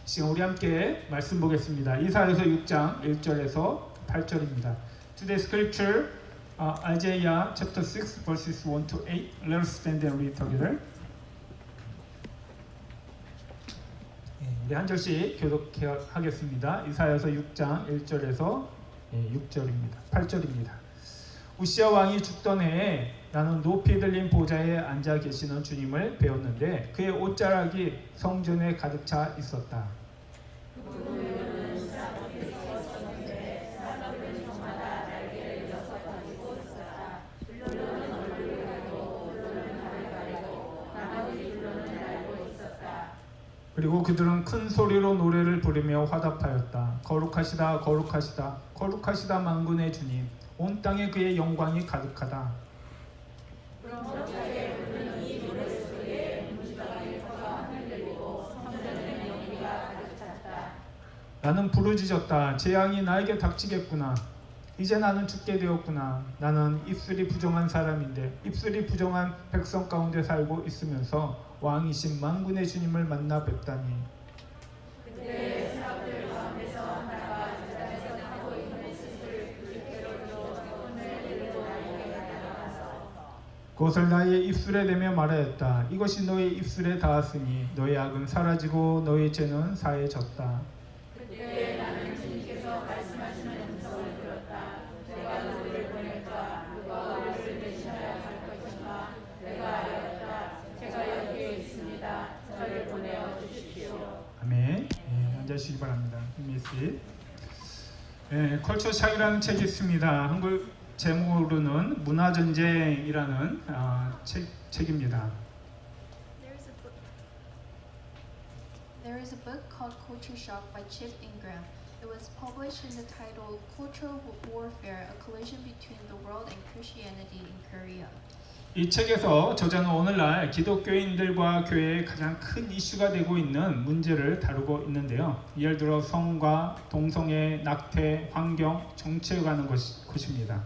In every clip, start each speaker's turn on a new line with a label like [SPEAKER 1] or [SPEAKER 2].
[SPEAKER 1] 지금 우리 함께 말씀 보겠습니다. 이사야서 6장 1절에서 8절입니다. Today's scripture, Isaiah chapter 6 verses 1 to 8. Let us stand and read together. 우리 한 절씩 교독하겠습니다. 이사야서 6장 1절에서 6절입니다. 8절입니다. 우시아 왕이 죽던 해에 나는 높이 들린 보좌에 앉아 계시는 주님을 배웠는데 그의 옷자락이 성전에 가득 차 있었다. 그리고 그들은 큰 소리로 노래를 부르며 화답하였다. 거룩하시다, 거룩하시다, 거룩하시다 만군의 주님, 온 땅에 그의 영광이 가득하다. 나는 부르짖었다. 재앙이 나에게 닥치겠구나. 이제 나는 죽게 되었구나. 나는 입술이 부정한 사람인데 입술이 부정한 백성 가운데 살고 있으면서 왕이신 만군의 주님을 만나 뵙다니. 그것을 나의 입술에 대며 말하였다. 이것이 너의 입술에 닿았으니 너의 악은 사라지고 너의 죄는 사해졌다.
[SPEAKER 2] 그때 나는 주님께서 말씀하시는 음성을 들었다. 내가 너희를 보낼까? 누가 우리를 대신하여 갈 것인가? 내가 알았다. 제가 여기에 있습니다. 저를 보내어 주십시오.
[SPEAKER 1] 아멘. 앉으시기 바랍니다. 컬처 샥이라는 책이 있습니다. 한글 제목으로는 문화전쟁이라는 책입니다.
[SPEAKER 3] There is a book called Culture Shock by Chip Ingram. It was published in the title Cultural Warfare: A Collision Between the World and Christianity in Korea.
[SPEAKER 1] 이 책에서 저자는 오늘날 기독교인들과 교회의 가장 큰 이슈가 되고 있는 문제를 다루고 있는데요. 예를 들어 성과, 동성애, 낙태, 환경, 정치에 관한 것입니다.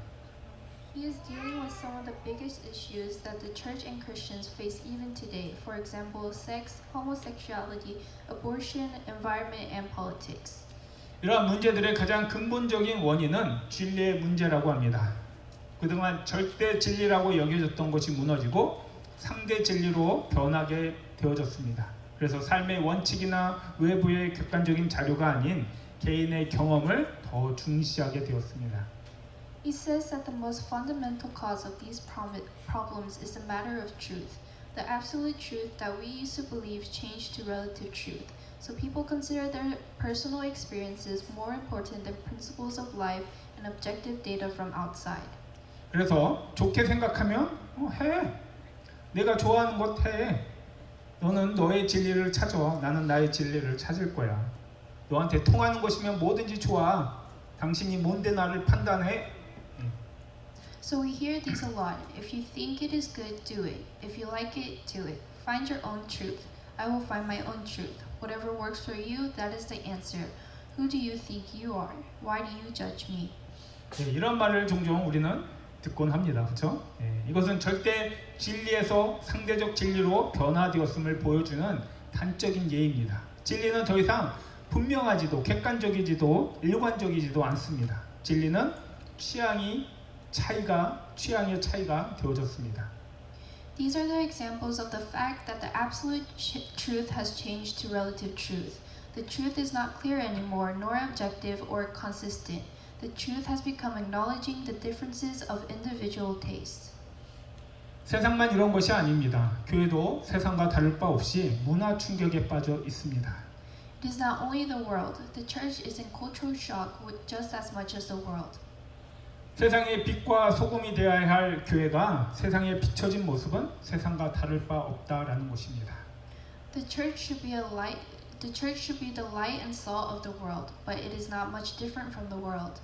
[SPEAKER 3] He is dealing with some of the biggest issues that the church and Christians face even today. For example, sex, homosexuality, abortion, environment, and politics.
[SPEAKER 1] 이러한 문제들의 가장 근본적인 원인은 진리의 문제라고 합니다. 그동안 절대 진리라고 여겨졌던 것이 무너지고 상대 진리로 변하게 되어졌습니다. 그래서 삶의 원칙이나 외부의 객관적인 자료가 아닌 개인의 경험을 더 중시하게 되었습니다.
[SPEAKER 3] He says that the most fundamental cause of these problems is the matter of truth. The absolute truth that we used to believe changed to relative truth. So people consider their personal experiences more important than principles of life and objective data from outside.
[SPEAKER 1] 그래서 좋게 생각하면 해. 내가 좋아하는 것 해. 너는 너의 진리를 찾아. 나는 나의 진리를 찾을 거야. 너한테 통하는 것이면 뭐든지 좋아. 당신이 뭔데 나를 판단해?
[SPEAKER 3] So we hear these a lot. If you think it is good, do it. If you like it, do it. Find your own truth. I will find my own truth. Whatever works for you, that is the answer. Who do you think you are? Why do you judge me?
[SPEAKER 1] 이런 말을 종종 우리는 듣곤 합니다. 그렇죠? 이것은 절대 진리에서 상대적 진리로 변화되었음을 보여주는 단적인 예입니다. 진리는 더 이상 분명하지도 객관적이지도 일관적이지도 않습니다. 진리는 취향의 차이가 되어졌습니다.
[SPEAKER 3] These are the examples of the fact that the absolute truth has changed to relative truth. The truth is not clear anymore, nor objective or consistent. The truth has become acknowledging the differences of individual tastes.
[SPEAKER 1] 세상만 이런 것이 아닙니다. 교회도 세상과 다를 바 없이 문화 충격에 빠져 있습니다.
[SPEAKER 3] It is not only the world. The church is in cultural shock just as much as the world.
[SPEAKER 1] 세상의 빛과 소금이 되어야 할 교회가 세상에 비춰진 모습은 세상과 다를 바 없다라는 것입니다.
[SPEAKER 3] The church should be a light. The church should be the light and salt of the world, but it is not much different from the world.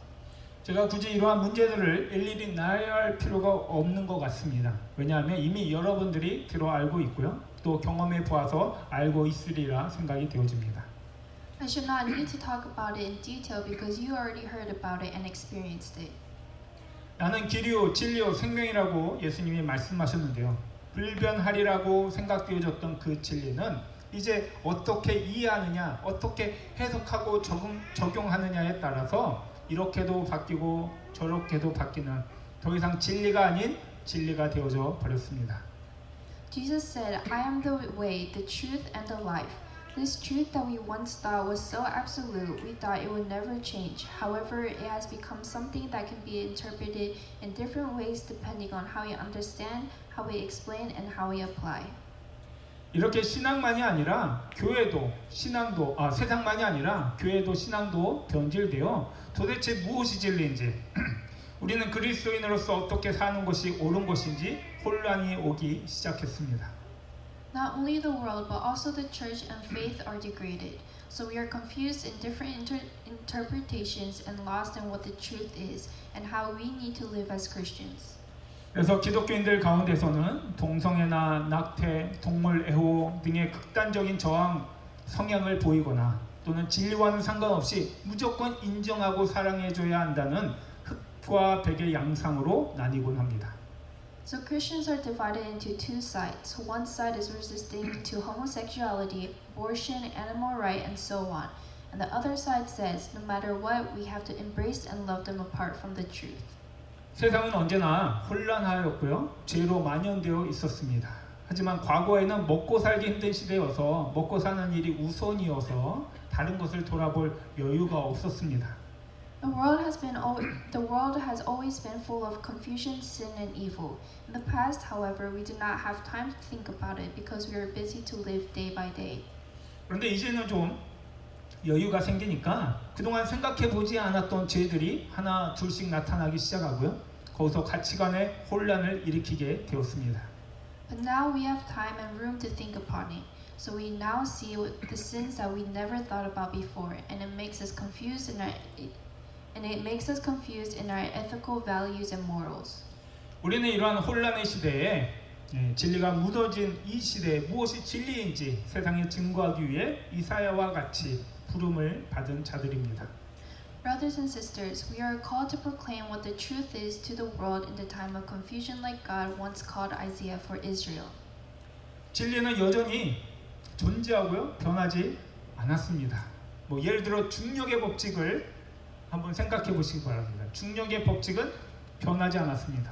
[SPEAKER 1] 제가 굳이 이러한 문제들을 일일이 나열해야 할 필요가 없는 것 같습니다. 왜냐하면 이미 여러분들이 들어 알고 있고요. 또 경험해 보아서 알고 있으리라 생각이 되어집니다.
[SPEAKER 3] I should not need to talk about it in detail because you already heard about it and experienced it.
[SPEAKER 1] 나는 길이요 진리요 생명이라고 예수님이 말씀하셨는데요. 불변하리라고 생각되어졌던 그 진리는 이제 어떻게 이해하느냐, 어떻게 해석하고 적용하느냐에 따라서 이렇게도 바뀌고 저렇게도 바뀌는 더 이상 진리가 아닌 진리가 되어져 버렸습니다.
[SPEAKER 3] Jesus said, I am the way, the truth, and the life. This truth that we once thought was so absolute, we thought it would never change. However, it has become something that can be interpreted in different ways depending on how we understand, how we explain, and how we apply.
[SPEAKER 1] 이렇게 신앙만이 아니라 교회도 신앙도 세상만이 아니라 교회도 신앙도 변질되어 도대체 무엇이 진리인지 우리는 그리스도인으로서 어떻게 사는 것이 옳은 것인지 혼란이 오기 시작했습니다.
[SPEAKER 3] Not only the world, but also the church and faith are degraded. So we are confused in different interpretations and lost in what the truth is and how we need to live as Christians.
[SPEAKER 1] 그래서 기독교인들 가운데서는 동성애나 낙태, 동물 애호 등의 극단적인 저항 성향을 보이거나 또는 진리와는 상관없이 무조건 인정하고 사랑해줘야 한다는 흑과 백의 양상으로 나뉘곤 합니다.
[SPEAKER 3] So Christians are divided into two sides. One side is resisting to homosexuality, abortion, animal rights, and so on. And the other side says, no matter what, we have to embrace and love them apart from the truth.
[SPEAKER 1] 세상은 언제나 혼란하였고요. 죄로 만연되어 있었습니다. 하지만 과거에는 먹고 살기 힘든 시대여서 먹고 사는 일이 우선이어서 다른 것을 돌아볼 여유가 없었습니다.
[SPEAKER 3] The world has always been full of confusion, sin, and evil. In the past, however, we did not have time to think about it because we were busy to live day by day.
[SPEAKER 1] 그런데 이제는 좀 여유가 생기니까 그동안 생각해보지 않았던 죄들이 하나 둘씩 나타나기 시작하고요. 거기서 가치관의 혼란을 일으키게 되었습니다.
[SPEAKER 3] But now we have time and room to think upon it. So we now see the sins that we never thought about before, and it makes us confused in our ethical values and morals.
[SPEAKER 1] 우리는 이러한 혼란의 시대에 진리가 무너진 이 시대에 무엇이 진리인지 세상에 증거하기 위해 이사야와 같이 부름을 받은 자들입니다.
[SPEAKER 3] Brothers and sisters, we are called to proclaim what the truth is to the world in the time of confusion like God once called Isaiah for Israel.
[SPEAKER 1] 진리는 여전히 존재하고요. 변하지 않았습니다. 예를 들어 중력의 법칙을 한번 생각해 보시기 바랍니다. 중력의 법칙은 변하지 않았습니다.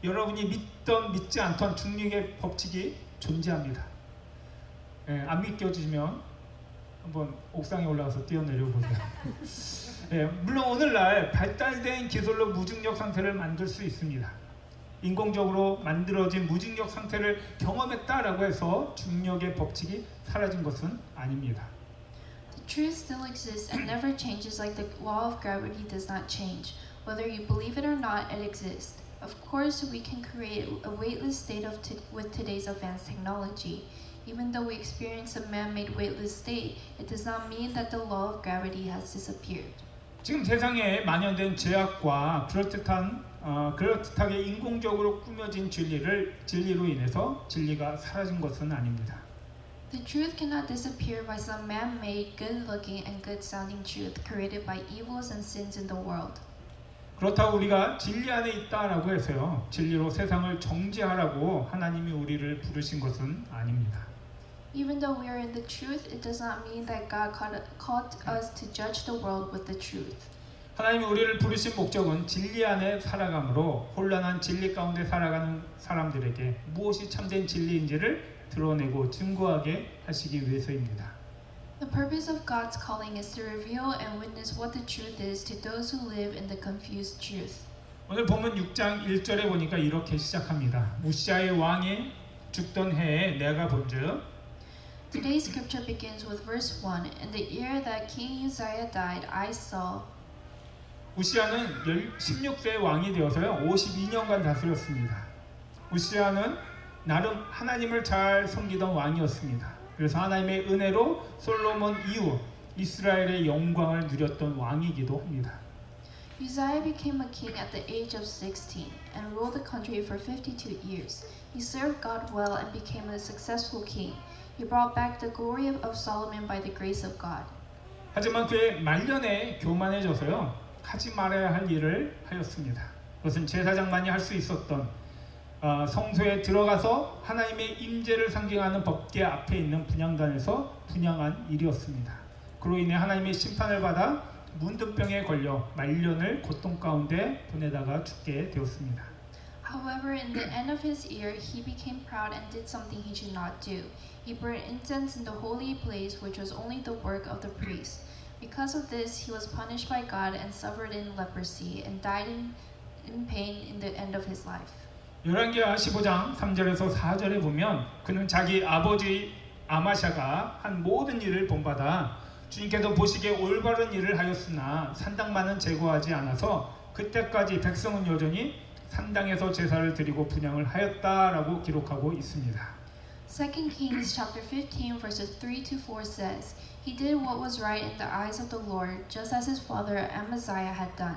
[SPEAKER 1] 여러분이 믿던 믿지 않던 중력의 법칙이 존재합니다. 안 믿겨지면 한번 옥상에 올라가서 뛰어내려 보세요. 물론 오늘날 발달된 기술로 무중력 상태를 만들 수 있습니다. 인공적으로 만들어진 무중력 상태를 경험했다라고 해서 중력의 법칙이 사라진 것은 아닙니다.
[SPEAKER 3] The truth still exists and never changes like the law of gravity does not change. Whether you believe it or not, it exists. Of course, we can create a weightless state with today's advanced technology. Even though we experience a man-made weightless state, it does not mean that the law of gravity has disappeared.
[SPEAKER 1] 지금 세상에 만연된 죄악과 그럴듯하게 인공적으로 꾸며진 진리로 인해서 진리가 사라진 것은 아닙니다.
[SPEAKER 3] The truth cannot disappear by some man-made, good-looking and good-sounding truth created by evils and sins in the world.
[SPEAKER 1] 그렇다고 우리가 진리 안에 있다라고 해서요. 진리로 세상을 정죄하라고 하나님이 우리를 부르신 것은 아닙니다.
[SPEAKER 3] Even though we are in the truth, it does not mean that God called us to judge the world with the truth.
[SPEAKER 1] 하나님이 우리를 부르신 목적은 진리 안에 살아감으로 혼란한 진리 가운데 살아가는 사람들에게 무엇이 참된 진리인지를 드러내고 증거하게 하시기 위해서입니다.
[SPEAKER 3] The purpose of God's calling is to reveal and witness what the truth is to those who live in the confused truth.
[SPEAKER 1] 오늘 본문 6장 1절에 보니까 이렇게 시작합니다. 우시아의 왕이 죽던 해에 내가 본즉
[SPEAKER 3] Today's scripture begins with verse 1. In the year that King Uzziah died, I saw.
[SPEAKER 1] 우시아는 16세의 왕이 되어서요 52년간 다스렸습니다. 우시아는 나름 하나님을 잘 섬기던 왕이었습니다. 그래서 하나님의 은혜로 솔로몬 이후 이스라엘의 영광을 누렸던 왕이기도 합니다.
[SPEAKER 3] Uzziah became a king at the age of 16 and ruled the country for 52 years. He served God well and became a successful king. He brought back the glory of Solomon by the grace of God.
[SPEAKER 1] 하지만 그의 말년에 교만해져서요 하지 말아야 할 일을 하였습니다. 그것은 제사장만이 할 수 있었던 성소에 들어가서 하나님의 임재를 상징하는 법궤 앞에 있는 분향단에서 분향한 일이었습니다. 그로 인해 하나님의 심판을 받아 문둥병에 걸려 말년을 고통 가운데 보내다가 죽게 되었습니다.
[SPEAKER 3] However, in the end of his year, he became proud and did something he should not do. He burned incense in the holy place, which was only the work of the priest. Because of this, he was punished by God and suffered in leprosy and died in pain in the end of his life.
[SPEAKER 1] 열왕기하 15장 3절에서 4절에 보면 그는 자기 아버지 아마샤가 한 모든 일을 본받아 주님께서 보시기에 올바른 일을 하였으나 산당만은 제거하지 않아서 그때까지 백성은 여전히 산당에서 제사를 드리고 분향을 하였다라고 기록하고 있습니다.
[SPEAKER 3] 2 Kings chapter 15 verses 3 to 4 says, He did what was right in the eyes of the Lord, just as his father Amaziah had done.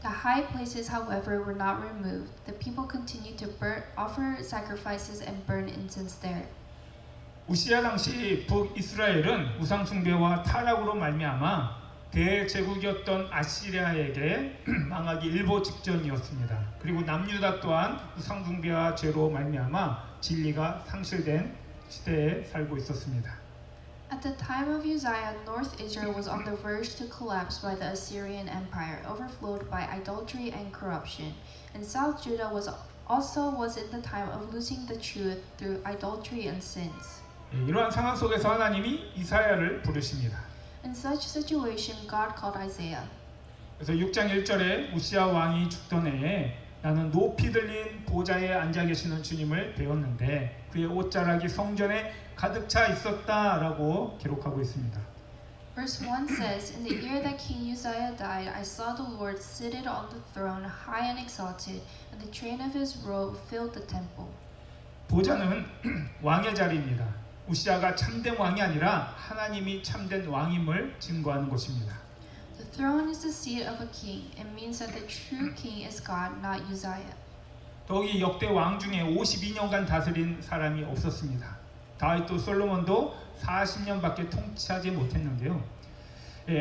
[SPEAKER 3] The high places, however, were not removed. The people continued to offer sacrifices and burn incense there.
[SPEAKER 1] 우시야 당시 북이스라엘은 우상 숭배와 타락으로 말미암아 대제국이었던 아시리아에게 망하기 일보 직전이었습니다. 그리고 남유다 또한 우상 숭배와 죄로 말미암아 진리가 상실된 시대에 살고 있었습니다.
[SPEAKER 3] At the time of Uzziah, North Israel was on the verge to collapse by the Assyrian Empire, overflowed by idolatry and corruption. And South Judah was in the time of losing the truth through idolatry and sins.
[SPEAKER 1] 이러한 상황 속에서 하나님이 이사야를 부르십니다.
[SPEAKER 3] In such situation, God called Isaiah.
[SPEAKER 1] 그래서 6장 1절에 우시야 왕이 죽던 해에 나는 높이 들린 보좌에 앉아 계시는 주님을 배웠는데 그의 옷자락이 성전에 가득 차 있었다라고 기록하고 있습니다.
[SPEAKER 3] Verse 1 says, In the year that King Uzziah died, I saw the Lord seated on the throne, high and exalted, and the train of his robe filled the temple.
[SPEAKER 1] 보좌는 왕의 자리입니다. 우시야가 참된 왕이 아니라 하나님이 참된 왕임을 증거하는 것입니다.
[SPEAKER 3] The throne is the seat of a king. It means that the true king is God, not Uzziah.
[SPEAKER 1] 더욱이 역대 왕 중에 52년간 다스린 사람이 없었습니다. 다윗도 솔로몬도 40년밖에 통치하지 못했는데요.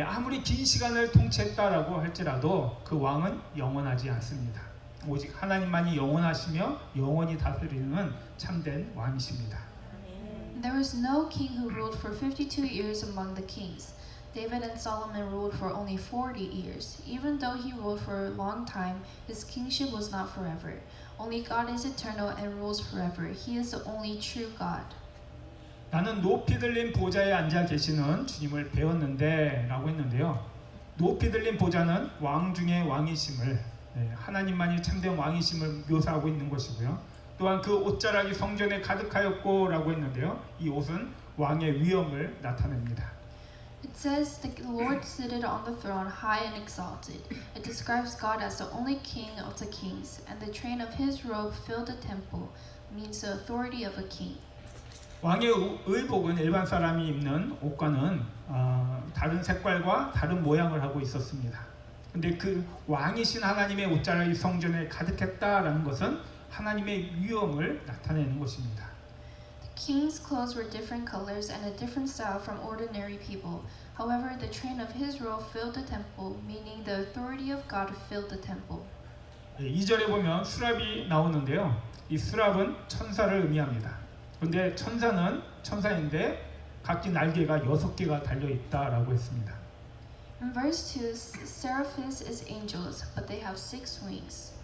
[SPEAKER 1] 아무리 긴 시간을 통치했다라고 할지라도 그 왕은 영원하지 않습니다. 오직 하나님만이 영원하시며 영원히 다스리는 참된 왕이십니다.
[SPEAKER 3] There was no king who ruled for 52 years among the kings. David and Solomon ruled for only 40 years. Even though he ruled for a long time, his kingship was not forever. Only God is eternal and rules forever. He is the only true God.
[SPEAKER 1] 나는 높이 들린 보좌에 앉아 계시는 주님을 배웠는데 라고 했는데요. 높이 들린 보좌는 왕 중의 왕이심을 하나님만이 참된 왕이심을 묘사하고 있는 것이고요. 또한 그 옷자락이 성전에 가득하였고 라고 했는데요. 이 옷은 왕의 위엄을 나타냅니다.
[SPEAKER 3] It says the Lord seated on the throne, high and exalted. It describes God as the only king of the kings, and the train of his robe filled the temple, means the authority of a king.
[SPEAKER 1] 왕의 의복은 일반 사람이 입는 옷과는 다른 색깔과 다른 모양을 하고 있었습니다. 근데 그 왕이신 하나님의 옷자락이 성전에 가득했다라는 것은 하나님의 위엄을 나타내는 것입니다.
[SPEAKER 3] The king's clothes were different colors and a different style from ordinary people. However, the train of his robe filled the temple, meaning the authority of God filled the temple.
[SPEAKER 1] 2절에 보면 수랍이 나오는데요. 이 수랍은 천사를 의미합니다. 그런데 천사는 천사인데 각기 날개가 6개가 달려 있다라고 했습니다.
[SPEAKER 3] In verse 2, Seraphis is angels, but they have 6 wings.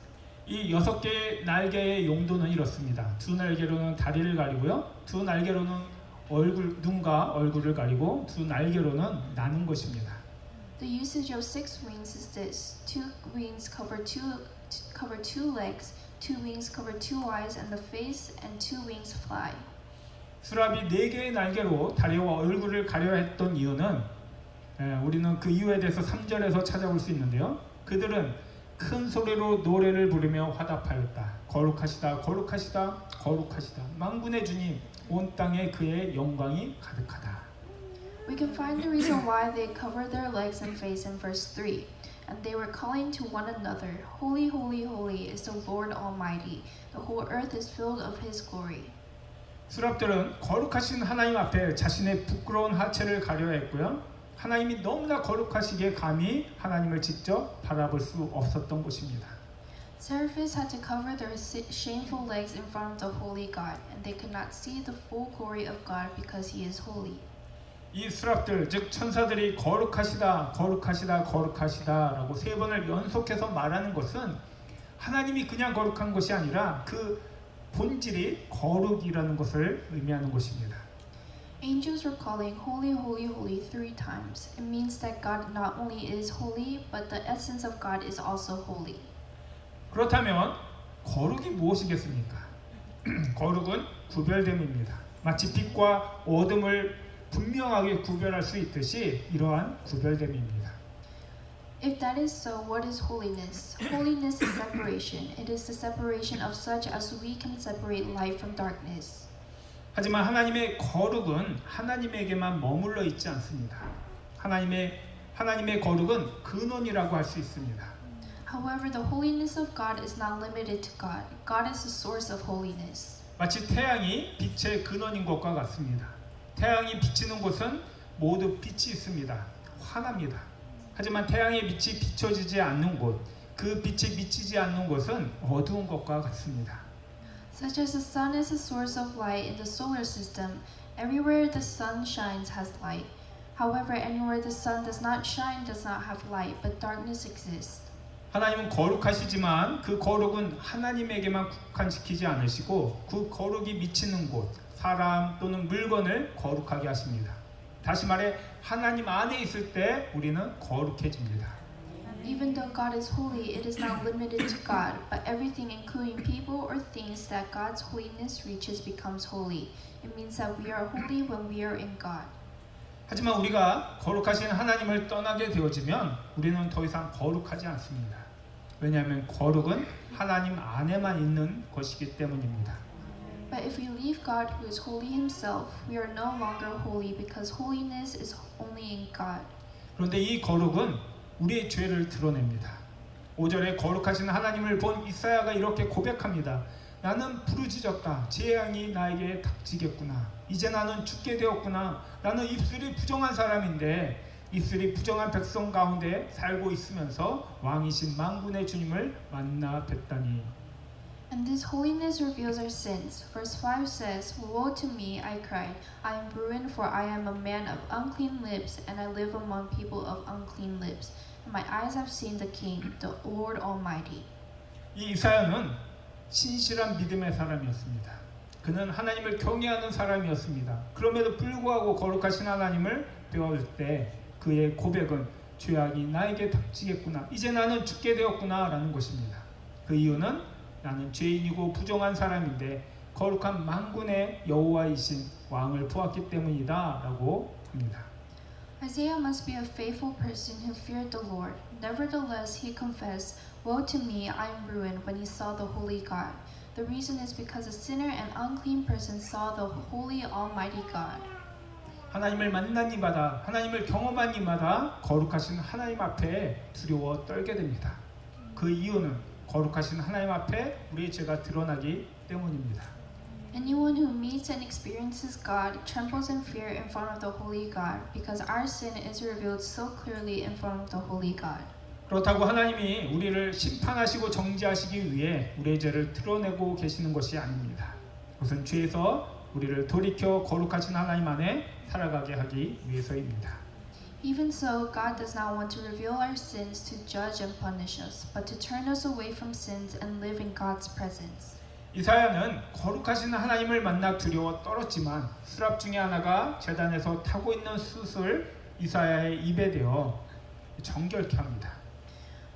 [SPEAKER 1] 이 6개의 날개의 용도는 이렇습니다. 두 날개로는 다리를 가리고요. 두 날개로는 눈과 얼굴을 가리고 두 날개로는 나는 것입니다.
[SPEAKER 3] The usage of 6 wings is this: 2 wings cover two legs, 2 wings cover 2 eyes and the face, and 2 wings fly.
[SPEAKER 1] 수랍이 4개의 날개로 다리와 얼굴을 가려야 했던 이유는 우리는 그 이유에 대해서 3절에서 찾아볼 수 있는데요. 그들은 큰 소리로 노래를 부르며 화답하였다. 거룩하시다, 거룩하시다, 거룩하시다. 만군의 주님, 온 땅에 그의 영광이 가득하다.
[SPEAKER 3] We can find the reason why they covered their legs and face in verse 3. And they were calling to one another, Holy, holy, holy is the Lord Almighty. The whole earth is filled of His glory.
[SPEAKER 1] 수랍들은 거룩하신 하나님 앞에 자신의 부끄러운 하체를 가려야 했고요. 하나님이 너무나 거룩하시기에 감히 하나님을 직접 바라볼 수 없었던 것입니다.
[SPEAKER 3] Seraphims had to cover their shameful legs in front of the holy God, and they could not see the full glory of God because He is holy.
[SPEAKER 1] 이 스랍들 즉 천사들이 거룩하시다 거룩하시다 거룩하시다라고 세 번을 연속해서 말하는 것은 하나님이 그냥 거룩한 것이 아니라 그 본질이 거룩이라는 것을 의미하는 것입니다.
[SPEAKER 3] Angels were calling holy, holy, holy 3 times. It means that God not only is holy, but the essence of God is also holy.
[SPEAKER 1] 그렇다면 거룩이 무엇이겠습니까? 거룩은 구별됨입니다. 마치 빛과 어둠을 분명하게 구별할 수 있듯이 이러한 구별됨입니다.
[SPEAKER 3] If that is so, what is holiness? Holiness is separation. It is the separation of such as we can separate light from darkness.
[SPEAKER 1] 하지만 하나님의 거룩은 하나님에게만 머물러 있지 않습니다. 하나님의 거룩은 근원이라고 할 수 있습니다.
[SPEAKER 3] However, the holiness of God is not limited to God. God is the source of holiness.
[SPEAKER 1] 마치 태양이 빛의 근원인 것과 같습니다. 태양이 비치는 곳은 모두 빛이 있습니다. 환합니다. 하지만 태양의 빛이 비춰지지 않는 곳, 그 빛이 미치지 않는 곳은 어두운 것과 같습니다.
[SPEAKER 3] Such as the sun is the source of light in the solar system, everywhere the sun shines has light. However, anywhere the sun does not shine does not have light, but darkness exists.
[SPEAKER 1] 하나님은 거룩하시지만 그 거룩은 하나님에게만 국한시키지 않으시고 그 거룩이 미치는 곳, 사람 또는 물건을 거룩하게 하십니다. 다시 말해 하나님 안에 있을 때 우리는 거룩해집니다.
[SPEAKER 3] Even though God is holy, it is not limited to God, but everything including people or things that God's holiness reaches becomes holy. It means that we are holy when we are in God.
[SPEAKER 1] 하지만 우리가 거룩하신 하나님을 떠나게 되어지면 우리는 더 이상 거룩하지 않습니다. 왜냐하면 거룩은 하나님 안에만 있는 것이기 때문입니다.
[SPEAKER 3] But if we leave God who is holy himself, we are no longer holy because holiness is only in God.
[SPEAKER 1] 그런데 이 거룩은 우리의 죄를 드러냅니다. 5절에 거룩하신 하나님을 본 이사야가 이렇게 고백합니다. 나는 부르짖었다. 재앙이 나에게 닥치겠구나. 이제 나는 죽게 되었구나. 나는 입술이 부정한 사람인데 입술이 부정한 백성 가운데 살고 있으면서 왕이신 만군의 주님을 만나 뵀다니.
[SPEAKER 3] And this holiness reveals our sins. Verse 5 says, Woe to me, I cried. I am ruined, for I am a man of unclean lips, and I live among people of unclean lips. And my eyes have seen the King, the Lord Almighty.
[SPEAKER 1] 이 이사야는 신실한 믿음의 사람이었습니다. 그는 하나님을 경외하는 사람이었습니다. 그럼에도 불구하고 거룩하신 하나님을 배울 때 그의 고백은 죄악이 나에게 닥치겠구나. 이제 나는 죽게 되었구나 라는 것입니다. 그 이유는 나는 죄인이고 부정한 사람인데 거룩한 만군의 여호와이신 왕을 보았기 때문이다 라고 합니다.
[SPEAKER 3] Isaiah must be a faithful person who feared the Lord. Nevertheless, he confessed, Woe to me, I am ruined, when he saw the holy God. The reason is because a sinner and unclean person saw the holy Almighty God.
[SPEAKER 1] 하나님을 만난 이마다 하나님을 경험한 이마다 거룩하신 하나님 앞에 두려워 떨게 됩니다. 그 이유는 거룩하신 하나님 앞에 우리의 죄가 드러나기 때문입니다.
[SPEAKER 3] Anyone who meets and experiences God trembles in fear in front of the holy God because our sin is revealed so clearly in front of the holy God.
[SPEAKER 1] 그렇다고 하나님이 우리를 심판하시고 정죄하시기 위해 우리의 죄를 드러내고 계시는 것이 아닙니다. 그것은 죄에서 우리를 돌이켜 거룩하신 하나님 안에 살아가게 하기 위해서입니다.
[SPEAKER 3] Even so, God does not want to reveal our sins to judge and punish us, but to turn us away from sins and live in God's presence.
[SPEAKER 1] 이사야는 거룩하신 하나님을 만나 두려워 떨었지만 수랍 중에 하나가 제단에서 타고 있는 숯을 이사야의 입에 대어 정결케 합니다.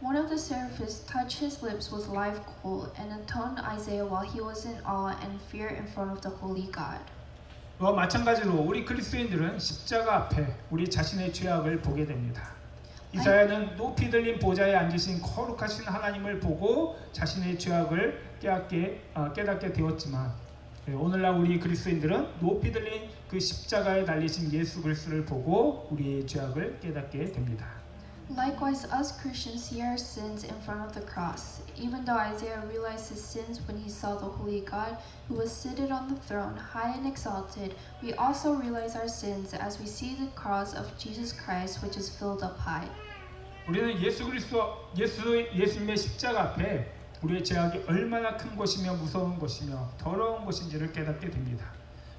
[SPEAKER 3] One of the seraphims touched his lips with live coal and atoned Isaiah while he was in awe and fear in front of the holy God.
[SPEAKER 1] 와 마찬가지로 우리 그리스도인들은 십자가 앞에 우리 자신의 죄악을 보게 됩니다. 이사야는 높이 들린 보좌에 앉으신 거룩하신 하나님을 보고 자신의 죄악을 깨닫게 되었지만 오늘날 우리 그리스도인들은 높이 들린 그 십자가에 달리신 예수 그리스도를 보고 우리의 죄악을 깨닫게 됩니다.
[SPEAKER 3] Likewise, us Christians see our sins in front of the cross. Even though Isaiah realized his sins when he saw the holy God who was seated on the throne, high and exalted, we also realize our sins as we see the cross of Jesus Christ, which is filled up high.
[SPEAKER 1] 우리는 예수님의 십자가 앞에 우리의 죄악이 얼마나 큰 것이며 무서운 것이며 더러운 것인지를 깨닫게 됩니다.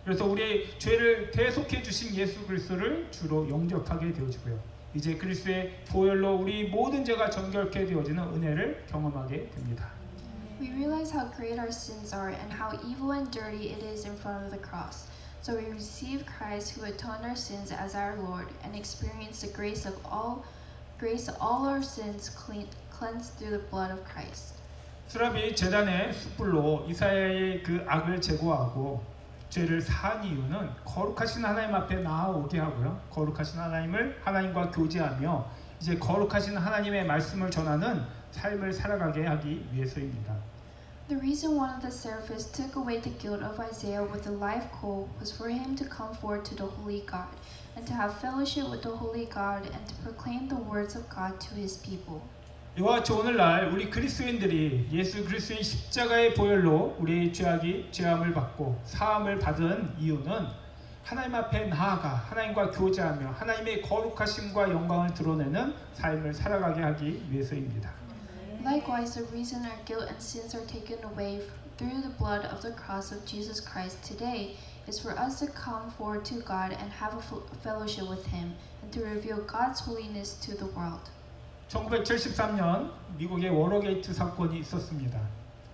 [SPEAKER 1] 그래서 우리의 죄를 대속해 주신 예수 그리스도를 주로 영접하게 되어지고요. 이제 그리스도의 보혈로 우리 모든 죄가 정결케 되어지는 은혜를 경험하게 됩니다.
[SPEAKER 3] We realize how great our sins are and how evil and dirty it is in front of the cross. So we receive Christ who atoned our sins as our Lord and experience the grace of all our sins cleansed through the blood of Christ.
[SPEAKER 1] 수라비 제단의 숯불로 이사야의 그 악을 제거하고 죄를 사한 이유는 거룩하신 하나님 앞에 나아오게 하고요. 거룩하신 하나님과 교제하며 이제 거룩하신 하나님의 말씀을 전하는 삶을 살아가게 하기 위해서입니다.
[SPEAKER 3] The reason one of the seraphims took away the guilt of Isaiah with a live coal was for him to come forward to the holy God and to have fellowship with the holy God and to proclaim the words of God to his people.
[SPEAKER 1] 이와 같이 오늘날 우리 그리스도인들이 예수 그리스도의 십자가의 보혈로 우리의 죄함을 받고 사함을 받은 이유는 하나님 앞에 나아가 하나님과 교제하며 하나님의 거룩하심과 영광을 드러내는 삶을 살아가게 하기 위해서입니다.
[SPEAKER 3] Likewise, the reason our guilt and sins are taken away through the blood of the cross of Jesus Christ today is for us to come forward to God and have a fellowship with Him and to reveal God's holiness to the world.
[SPEAKER 1] 1973년 미국의 워러게이트 사건이 있었습니다.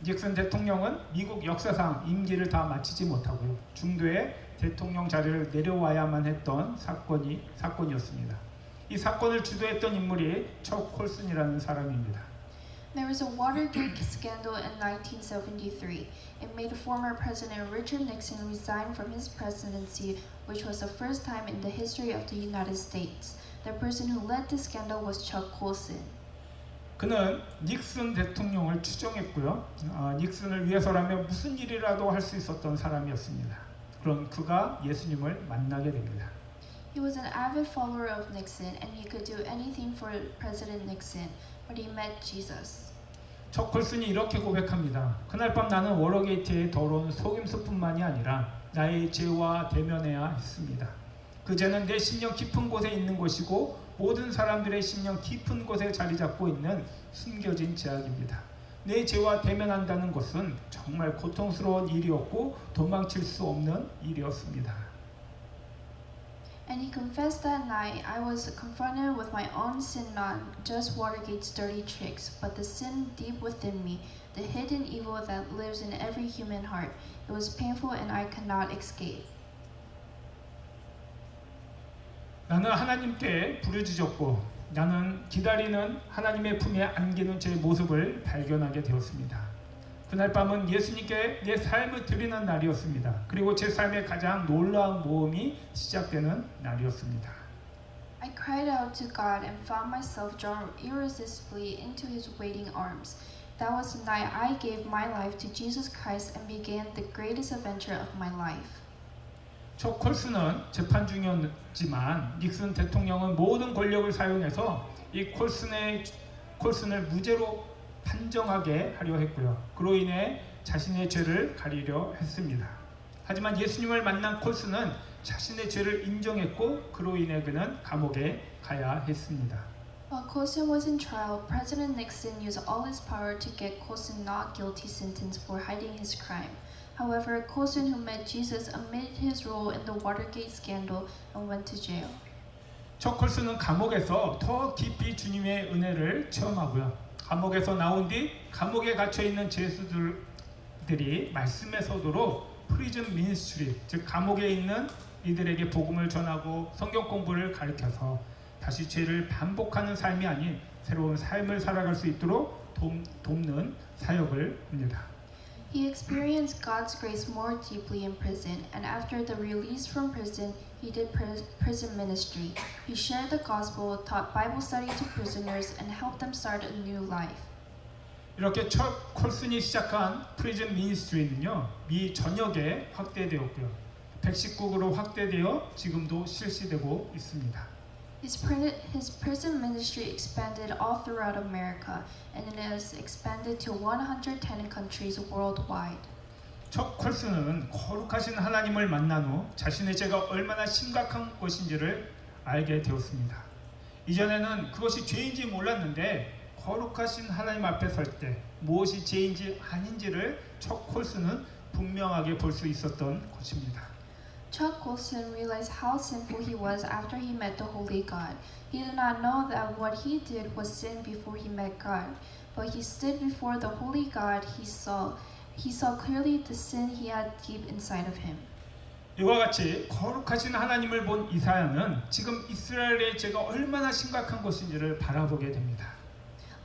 [SPEAKER 1] 닉슨 대통령은 미국 역사상 임기를 다 마치지 못하고요. 중도에 대통령 자리를 내려와야만 했던 사건이었습니다. 이 사건을 주도했던 인물이 척 콜슨이라는 사람입니다.
[SPEAKER 3] There was a Watergate scandal in 1973. It made former President Richard Nixon resign from his presidency, which was the first time in the history of the United States. The person who led the scandal was Chuck Colson.
[SPEAKER 1] 그는 닉슨 대통령을 추종했고요. 닉슨을 위해서라면 무슨 일이라도 할 수 있었던 사람이었습니다. 그런 그가 예수님을 만나게 됩니다.
[SPEAKER 3] He was an avid follower of Nixon and he could do anything for President Nixon, but he met Jesus.
[SPEAKER 1] 척 콜슨이 이렇게 고백합니다. 그날 밤 나는 워러게이트의 더러운 속임수뿐만이 아니라 나의 죄와 대면해야 했습니다. 그 죄는 내 심령 깊은 곳에 있는 것이고 모든 사람들의 심령 깊은 곳에 자리 잡고 있는 숨겨진 죄악입니다. 내 죄와 대면한다는 것은 정말 고통스러운 일이었고 도망칠 수 없는 일이었습니다.
[SPEAKER 3] And he confessed that night, I was confronted with my own sin, not just Watergate's dirty tricks, but the sin deep within me, the hidden evil that lives in every human heart. It was painful and I could not escape.
[SPEAKER 1] 나는 하나님께 부르짖었고 나는 기다리는 하나님의 품에 안기는 제 모습을 발견하게 되었습니다. 그날 밤은 예수님께 내 삶을 드리는 날이었습니다. 그리고 제 삶의 가장 놀라운 모험이 시작되는 날이었습니다.
[SPEAKER 3] I cried out to God and found myself drawn irresistibly into His waiting arms. That was the night I gave my life to Jesus Christ and began the greatest adventure of my life.
[SPEAKER 1] 척 콜슨은 재판 중이었지만 닉슨 대통령은 모든 권력을 사용해서 이 콜슨을 무죄로 판정하게 하려 했고요. 그로 인해 자신의 죄를 가리려 했습니다. 하지만 예수님을 만난 콜슨은 자신의 죄를 인정했고 그로 인해 그는 감옥에 가야 했습니다.
[SPEAKER 3] While Colson was in trial, President Nixon used all his power to get Colson not guilty sentenced for hiding his crime. However, Colson, who met Jesus, admitted his role in the Watergate scandal and went to jail.
[SPEAKER 1] 척 콜슨은 감옥에서 더 깊이 주님의 은혜를 체험하고요. 감옥에서 나온 뒤 감옥에 갇혀 있는 죄수들이 말씀의 서도로 프리즌 미니스트리, 즉 감옥에 있는 이들에게 복음을 전하고 성경 공부를 가르쳐서 다시 죄를 반복하는 삶이 아닌 새로운 삶을 살아갈 수 있도록 돕는 사역을 합니다.
[SPEAKER 3] He experienced God's grace more deeply in prison, and after the release from prison, he did prison ministry. He shared the gospel, taught Bible study to prisoners, and helped them start a new life.
[SPEAKER 1] 이렇게 첫 콜슨이 시작한 프리즌 미니스트리는요, 미 전역에 확대되었고요. 119국으로 확대되어 지금도 실시되고 있습니다.
[SPEAKER 3] His prison ministry expanded all throughout America, and it has expanded to 110 countries worldwide.
[SPEAKER 1] 척 콜슨은 거룩하신 하나님을 만난 후 자신의 죄가 얼마나 심각한 것인지를 알게 되었습니다. 이전에는 그것이 죄인지 몰랐는데 거룩하신 하나님 앞에 설 때 무엇이 죄인지 아닌지를 첫 콜스는 분명하게 볼 수 있었던 것입니다.
[SPEAKER 3] Chuck Colson realized how sinful he was after he met the Holy God. He did not know that what he did was sin before he met God, but he stood before the Holy God. He saw clearly the sin he had deep inside of him.
[SPEAKER 1] 이와 같이 거룩하신 하나님을 본 이사야는 지금 이스라엘의 죄가 얼마나 심각한 것인지를 바라보게 됩니다.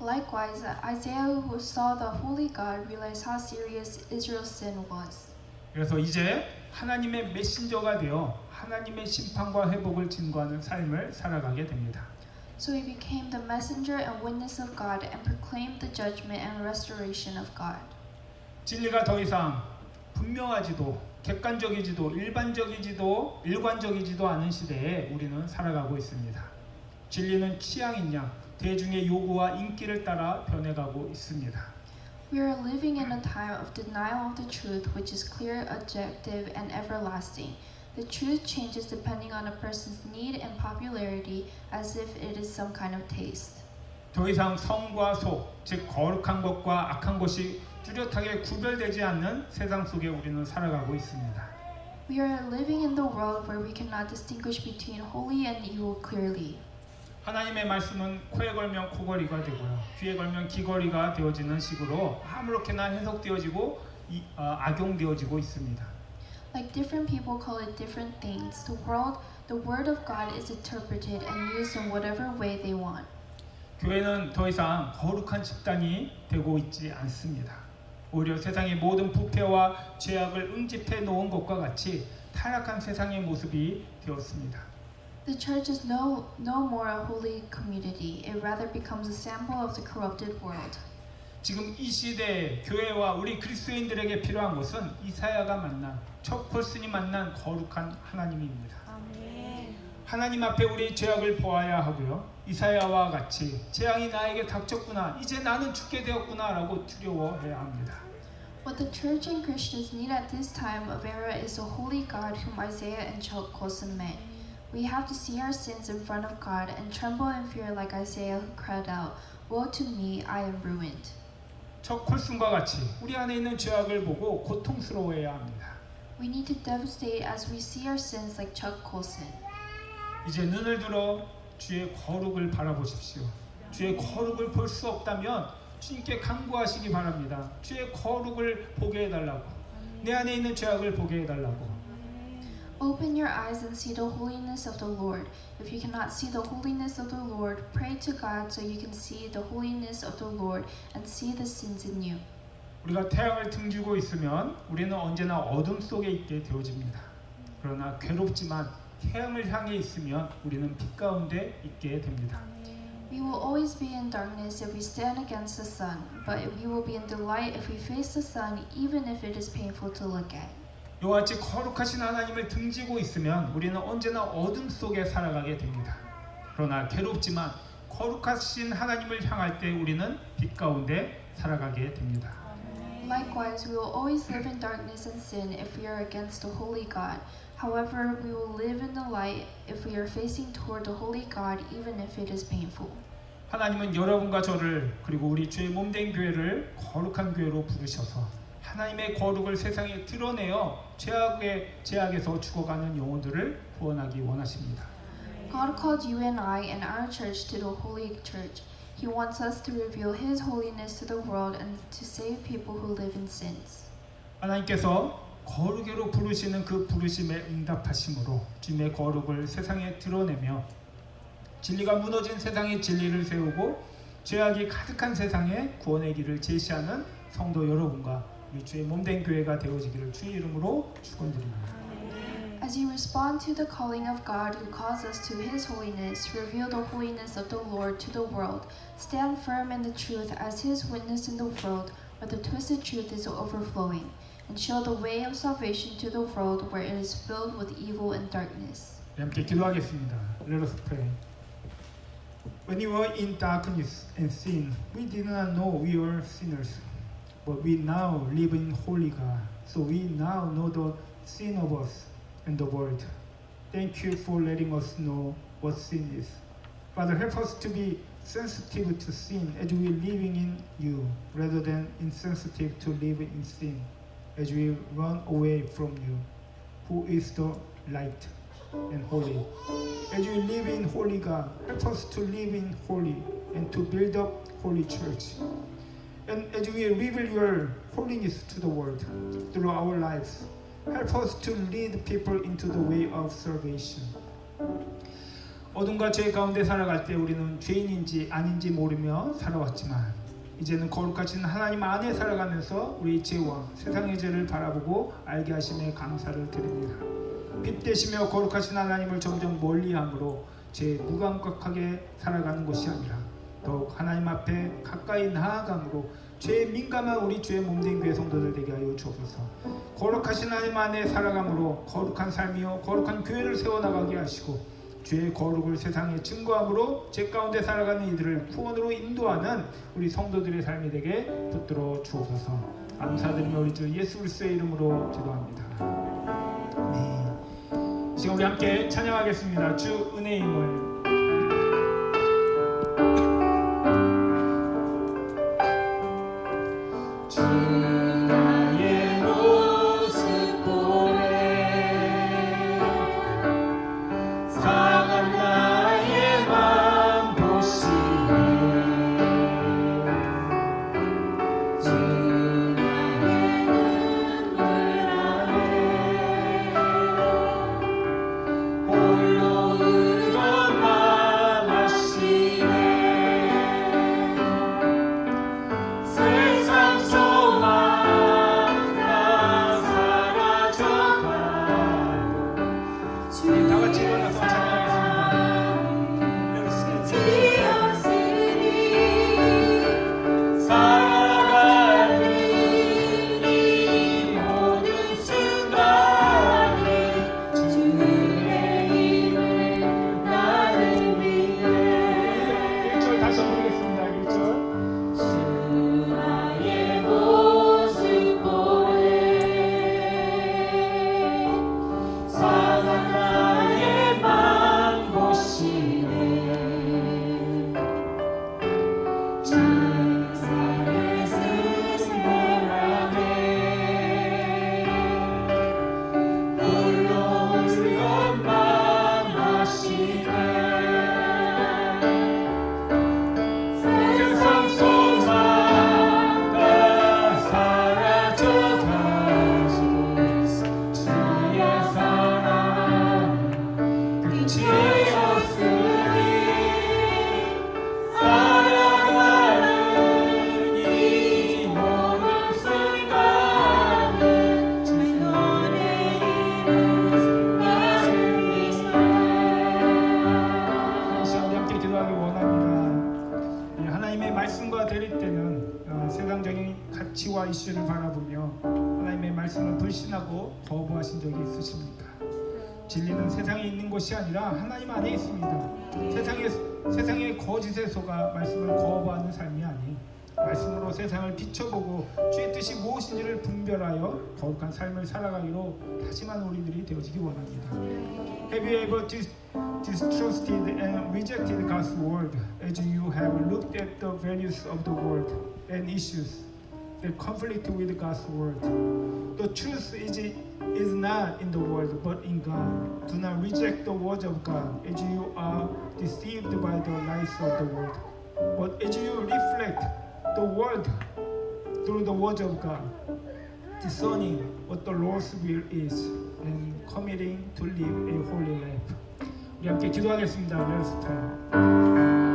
[SPEAKER 3] Likewise, Isaiah, who saw the Holy God, realized how serious Israel's sin was.
[SPEAKER 1] 그래서 이제 하나님의 메신저가 되어 하나님의 심판과 회복을 증거하는 삶을 살아가게 됩니다.
[SPEAKER 3] So he became the messenger and witness of God and proclaimed the judgment and restoration of God.
[SPEAKER 1] 진리가 더 이상 분명하지도 객관적이지도 일관적이지도 않은 시대에 우리는 살아가고 있습니다. 진리는 취향인 양 대중의 요구와 인기를 따라 변해가고 있습니다.
[SPEAKER 3] We are living in a time of denial of the truth, which is clear, objective, and everlasting. The truth changes depending on a person's need and popularity, as if it is some kind of taste.
[SPEAKER 1] 더 이상 성과 속, 즉 거룩한 것과 악한 것이 뚜렷하게 구별되지 않는 세상 속에 우리는 살아가고 있습니다.
[SPEAKER 3] We are living in the world where we cannot distinguish between holy and evil clearly.
[SPEAKER 1] 하나님의 말씀은 코에 걸면 코걸이가 되고요, 귀에 걸면 귀걸이가 되어지는 식으로 아무렇게나 해석되어지고 악용되어지고 있습니다.
[SPEAKER 3] Like different people call it different things, the word of God is interpreted and used in whatever way they want.
[SPEAKER 1] 교회는 더 이상 거룩한 집단이 되고 있지 않습니다. 오히려 세상의 모든 부패와 죄악을 응집해 놓은 것과 같이 타락한 세상의 모습이 되었습니다.
[SPEAKER 3] The church is no more a holy community. It rather becomes a sample of the corrupted world.
[SPEAKER 1] 지금 이 시대에 교회와 우리 그리스도인들에게 필요한 것은 이사야가 만난 첫 콜슨이 만난 거룩한 하나님입니다.
[SPEAKER 2] 아멘.
[SPEAKER 1] 하나님 앞에 우리 죄악을 보아야 하고요. 이사야와 같이 재앙이 나에게 닥쳤구나, 이제 나는 죽게 되었구나 라고 두려워해야 합니다.
[SPEAKER 3] What the church and Christians need at this time of era is a holy God whom Isaiah and Chuck Colson met. We have to see our sins in front of God and tremble in fear like Isaiah who cried out, "Woe to me, I am ruined."
[SPEAKER 1] 첫 콜슨과 같이 우리 안에 있는 죄악을 보고 고통스러워해야 합니다.
[SPEAKER 3] We need to devastate as we see our sins like Chuck Colson.
[SPEAKER 1] 이제 눈을 들어 주의 거룩을 바라보십시오. 주의 거룩을 볼 수 없다면 주님께 간구하시기 바랍니다. 주의 거룩을 보게 해달라고, 내 안에 있는 죄악을 보게 해달라고.
[SPEAKER 3] Open your eyes and see the holiness of the Lord. If you cannot see the holiness of the Lord, pray to God so you can see the holiness of the Lord and see the sins in you.
[SPEAKER 1] 우리가 태양을 등지고 있으면 우리는 언제나 어둠 속에 있게 되어집니다. 그러나 괴롭지만 태양을 향해 있으면 우리는 빛 가운데 있게 됩니다.
[SPEAKER 3] We will always be in darkness if we stand against the sun, but we will be in the light if we face the sun, even if it is painful to look at.
[SPEAKER 1] 이와 같이 거룩하신 하나님을 등지고 있으면 우리는 언제나 어둠 속에 살아가게 됩니다. 그러나 괴롭지만 거룩하신 하나님을 향할 때 우리는 빛 가운데 살아가게 됩니다.
[SPEAKER 3] Likewise, we will always live in darkness and sin if we are against the holy God. However, we will live in the light if we are facing toward the holy God, even if it is painful.
[SPEAKER 1] 하나님은 여러분과 저를 그리고 우리 주의 몸된 교회를 거룩한 교회로 부르셔서 하나님의 거룩을 세상에 드러내어 죄악에서 죽어가는 영혼들을 구원하기 원하십니다.
[SPEAKER 3] God called you and I and our church to the holy church. He wants us to reveal His holiness to the world and to save people who live in sins.
[SPEAKER 1] 하나님께서 거룩으로 부르시는 그 부르심에 응답하심으로 주님의 거룩을 세상에 드러내며 진리가 무너진 세상에 진리를 세우고 죄악이 가득한 세상에 구원의 길을 제시하는 성도 여러분과 우리 주의 몸된 교회가 되어지기를 주의 이름으로 축원드립니다.
[SPEAKER 3] As you respond to the calling of God who calls us to His holiness, reveal the holiness of the Lord to the world, stand firm in the truth as His witness in the world where the twisted truth is overflowing, and show the way of salvation to the world where it is filled with evil and darkness.
[SPEAKER 1] 함께 기도하겠습니다. Let us pray. When we were in darkness and sin, we did not know we were sinners. But we now live in holy God, so we now know the sin of us and the world. Thank you for letting us know what sin is. Father, help us to be sensitive to sin as we living in you, rather than insensitive to live in sin as we run away from you, who is the light and holy. As we live in holy God, help us to live in holy and to build up holy church. And as we reveal your holiness to the world through our lives, help us to lead people into the way of salvation. 어둠과 죄 가운데 살아갈 때 우리는 죄인인지 아닌지 모르며 살아왔지만 이제는 거룩하신 하나님 안에 살아가면서 우리 죄와 세상의 죄를 바라보고 알게 하심에 감사를 드립니다. 빛 되시며 거룩하신 하나님을 점점 멀리함으로 죄에 무감각하게 살아가는 것이 아니라 더욱 하나님 앞에 가까이 나아감으로 죄에 민감한 우리 주의 몸된 교회 성도들 되게 하여 주옵소서. 거룩하신 하나님 안에 살아감으로 거룩한 삶이요 거룩한 교회를 세워나가게 하시고 죄의 거룩을 세상에 증거함으로 죄 가운데 살아가는 이들을 구원으로 인도하는 우리 성도들의 삶이 되게 붙들어 주옵소서. 감사드리며 우리 주 예수 그리스도의 이름으로 기도합니다. 네. 지금 우리 함께 찬양하겠습니다. 주 은혜의 힘을. 가치와 이슈를 바라보며 하나님의 말씀을 불신하고 거부하신 적이 있으십니까? 진리는 세상에 있는 것이 아니라 하나님 안에 있습니다. 세상의 거짓에 속아 말씀을 거부하는 삶이 아닌 말씀으로 세상을 비춰보고 주의 뜻이 무엇인지를 분별하여 거룩한 삶을 살아가기로 다짐한 우리들이 되어지기 원합니다. Have you ever distrusted and rejected God's word as you have looked at the values of the world and issues that conflict with God's word? The truth is not in the world but in God. Do not reject the words of God as you are deceived by the lies of the world. But as you reflect the word through the words of God, discerning what the Lord's will is and committing to live a holy life. 우리 함께 기도하겠습니다. Let us pray.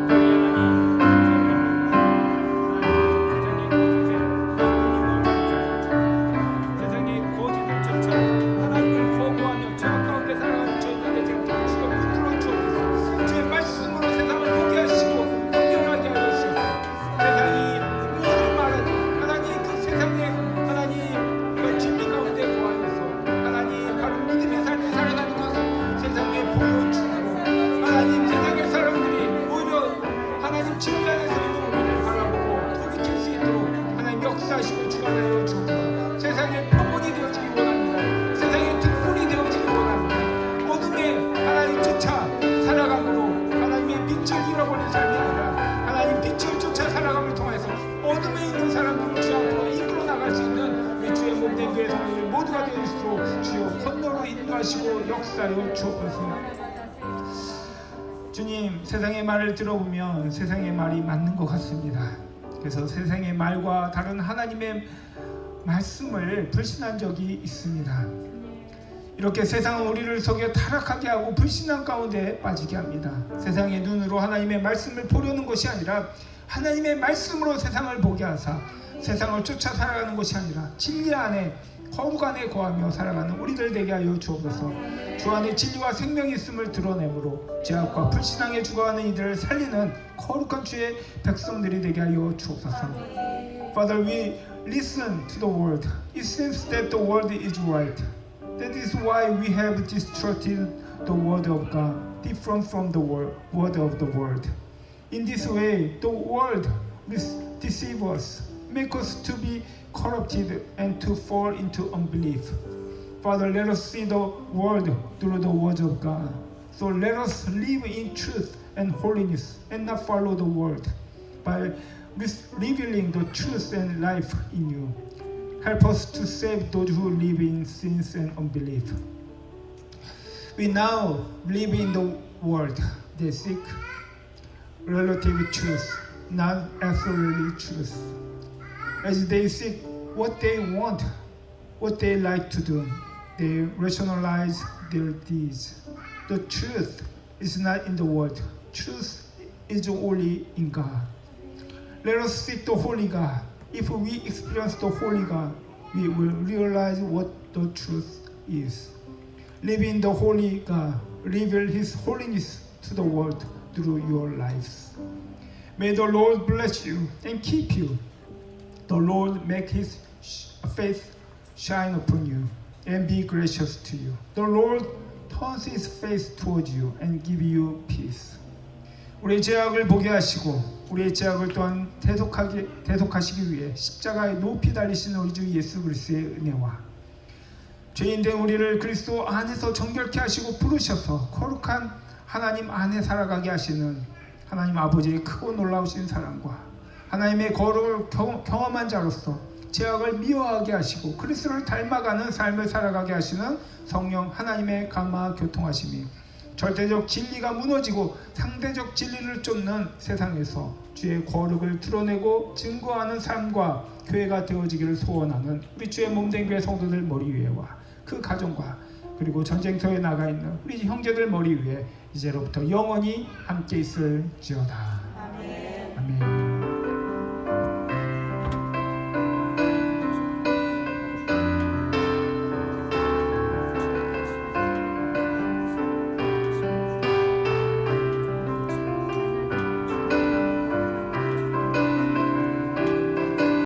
[SPEAKER 1] 오히려 하시고 역사여 주옵소서. 주님, 세상의 말을 들어보면 세상의 말이 맞는 것 같습니다. 그래서 세상의 말과 다른 하나님의 말씀을 불신한 적이 있습니다. 이렇게 세상은 우리를 속여 타락하게 하고 불신한 가운데 빠지게 합니다. 세상의 눈으로 하나님의 말씀을 보려는 것이 아니라 하나님의 말씀으로 세상을 보게 하사 세상을 쫓아 살아가는 것이 아니라 진리 안에 거룩 안에 거하며 살아가는 우리들 되게 하여 주옵소서. 주 안에 진리와 생명이 있음을 드러내므로 죄악과 불신앙에 죽어가는 이들을 살리는 거룩한 주의 백성들이 되게 하여 주옵소서. Father, we listen to the word. It seems that the word is right. That is why we have distorted the word of God, different from the word of the world. In this way, the world deceives us, make us to be corrupted and to fall into unbelief. Father, let us see the world through the words of God. So let us live in truth and holiness and not follow the world by revealing the truth and life in you. Help us to save those who live in sins and unbelief. We now live in the world. They seek relative truth, not absolute truth. As they seek what they want, what they like to do, they rationalize their deeds. The truth is not in the world. Truth is only in God. Let us seek the Holy God. If we experience the Holy God, we will realize what the truth is. Live in the Holy God. Reveal His holiness to the world through your lives. May the Lord bless you and keep you. The Lord make His face shine upon you and be gracious to you. The Lord turns His face towards you and give you peace. 우리의 죄악을 보게 하시고 우리의 죄악을 또한 대속하시기 위해 십자가에 높이 달리신 우리 주 예수 그리스도의 은혜와 죄인된 우리를 그리스도 안에서 정결케 하시고 부르셔서 거룩한 하나님 안에 살아가게 하시는 하나님 아버지의 크고 놀라우신 사랑과 하나님의 거룩을 경험한 자로서 죄악을 미워하게 하시고 그리스도를 닮아가는 삶을 살아가게 하시는 성령 하나님의 감화 교통하심이 절대적 진리가 무너지고 상대적 진리를 쫓는 세상에서 주의 거룩을 드러내고 증거하는 삶과 교회가 되어지기를 소원하는 우리 주의 몸된 교회 성도들 머리 위에와 그 가정과 그리고 전쟁터에 나가 있는 우리 형제들 머리 위에 이제로부터 영원히 함께 있을지어다. 아멘. 아멘.